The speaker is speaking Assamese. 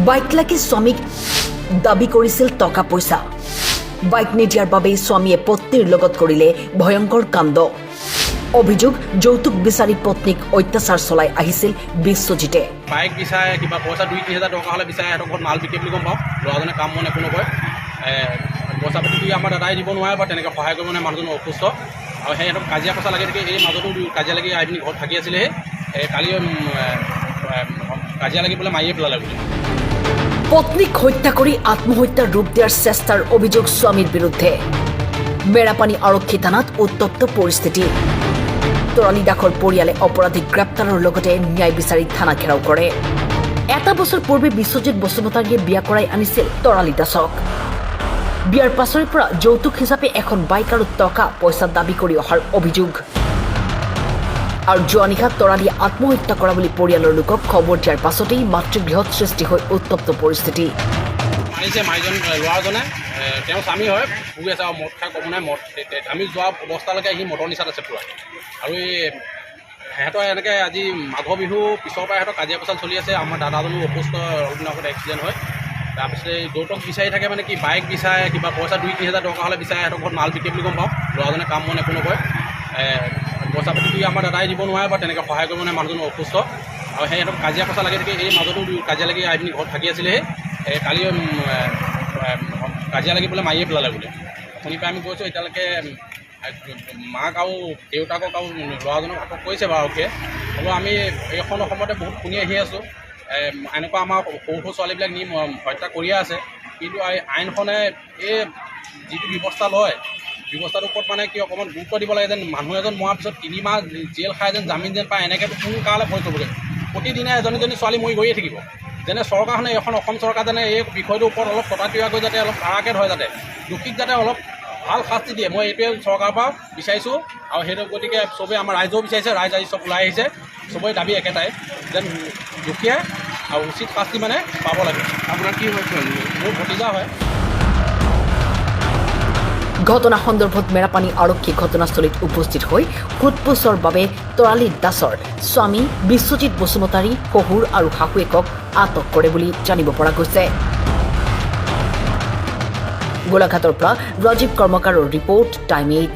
বাইক লাগি স্বামীক দাবী কৰিছিল টকা পইচা। বাইক নিদিয়াৰ বাবে স্বামীয়ে পত্নীৰ লগত কৰিলে ভয়ংকৰ কাণ্ড। অভিযোগ যৌতুক বিচাৰি পত্নীক অত্যাচাৰ চলাই আহিছিল বিশ্বজিতে। বাইক বিচাৰে কিবা পইচা 2-3 হাজাৰ টকা হ'লে বিচাৰে সিহঁতৰ ঘৰত মাল বিকে বুলি গম পাওঁ। ল'ৰাজনে কাম মনে একো নকৰে, পইচা পাতি দি আমাৰ দাদাই দিব নোৱাৰে বা তেনেকৈ সহায় কৰিব নোৱাৰে, মানুহজন অসুস্থ আৰু সিহঁতক কাজিয়া পইচা লাগি থাকে। এই মাজতো কাজিয়া লাগি আহি পিনি ঘৰত থাকি আছিলেহে, কালি কাজিয়া লাগি পেলাই মাৰিয়ে পেলালে বুলি। পত্নীক হত্যা কৰি আত্মহত্যাৰ ৰূপ দিয়াৰ চেষ্টাৰ অভিযোগ স্বামীৰ বিৰুদ্ধে। মেৰাপানী আৰক্ষী থানাত উত্তপ্ত পৰিস্থিতি। তৰালী দাসৰ পৰিয়ালে অপৰাধীক গ্ৰেপ্তাৰৰ লগতে ন্যায় বিচাৰি থানা ঘেৰাও কৰে। এটা বছৰ পূৰ্বে বিশ্বজিৎ বসুমতাৰীয়ে বিয়া কৰাই আনিছিল তৰালী দাসক। বিয়াৰ পাছৰে পৰা যৌতুক হিচাপে এখন বাইক আৰু টকা পইচা দাবী কৰি অহাৰ অভিযোগ। আৰু যোৱা নিশা তৰালীয়ে আত্মহত্যা কৰা বুলি পৰিয়ালৰ লোকক খবৰ দিয়াৰ পাছতেই মাতৃগৃহত সৃষ্টি হৈ উত্তপ্ত পৰিস্থিতি। মাৰিছে মাৰিজন ল'ৰাজনে, তেওঁ স্বামী হয়, শুই আছে আৰু মদ খাই ক'ব নাই। মদ আমি যোৱা অৱস্থালৈকে সি মদৰ নিচাত আছে পূৰা। আৰু এই সিহঁতৰ এনেকৈ আজি মাঘৰ বিহু পিছৰ পৰা সিহঁতৰ কাজিয়া পেচাল চলি আছে। আমাৰ দাদাজনো অসুস্থ, অলপদিনৰ আগত এক্সিডেণ্ট হয়। তাৰপিছতে যৌতুক বিচাৰি থাকে, মানে কি বাইক বিচাৰে কিবা পইচা 2-3 হাজাৰ টকা হ'লে বিচাৰে সিহঁতৰ ঘৰত মাল বিকে বুলি গম পাওঁ। ল'ৰাজনে কাম মনে একো নকৰে, পইচা পাতি দি আমাৰ দাদাই দিব নোৱাৰে বা তেনেকৈ সহায় কৰিব নোৱাৰে, মানুহজন অসুস্থ আৰু সিহঁতক কাজিয়া পইচা লাগি থাকে। এই মাজতো কাজিয়া লাগি আহি পিনি ঘৰত থাকি আছিলেহে, কালি কাজিয়া লাগি পেলাই মাৰিয়ে পেলালে বুলি শুনি পাই আমি গৈছোঁ। এতিয়ালৈকে মাক আৰু দেউতাকক আৰু ল'ৰাজনক আটক কৰিছে বাৰু আৰক্ষীয়ে। হ'লেও আমি এইখন অসমতে বহুত শুনি আহি আছোঁ, এনেকুৱা আমাৰ সৰু সৰু ছোৱালীবিলাক নি হত্যা কৰিয়ে আছে। কিন্তু আইনখনে এই যিটো ব্যৱস্থা লয়, ব্যৱস্থাটোৰ ওপৰত মানে কি অকণমান গুৰুত্ব দিব লাগে। যেন মানুহ এজন মৰাৰ পিছত 3 মাহ জেল খাই যেন জামিন যেন পায়, এনেকৈ কোনো কাৰণে ভয় কৰিবগৈ। প্ৰতিদিনে এজনী ছোৱালী মৰি গৈয়ে থাকিব। যেনে চৰকাৰখনে এখন অসম চৰকাৰ যেনে এই বিষয়টোৰ ওপৰত অলপ ততাতৈয়াকৈ যাতে অলপ কাৰাকে ধৰে, যাতে দোষীক যাতে অলপ ভাল শাস্তি দিয়ে, মই এইটোৱে চৰকাৰৰ পৰা বিচাৰিছোঁ। আৰু সেইটো গতিকে চবেই আমাৰ ৰাইজেও বিচাৰিছে, ৰাইজ আজি চব ওলাই আহিছে। চবৰে দাবী একেটাই যেন দুখীয়া আৰু উচিত শাস্তি মানে পাব লাগে। আপোনাৰ কি হয়? মোৰ ভতিজা হয়। ঘটনা সন্দৰ্ভত মেৰাপানী আৰক্ষী ঘটনাস্থলীত উপস্থিত হৈ সোধপোছৰ বাবে তৰালী দাসৰ স্বামী বিশ্বজিৎ বসুমতাৰী, শহুৰ আৰু শাহুৱেকক আটক কৰে বুলি জানিব পৰা গৈছে। গোলাঘাটৰ পৰা ৰাজীৱ কৰ্মকাৰৰ ৰিপৰ্ট, টাইম 8।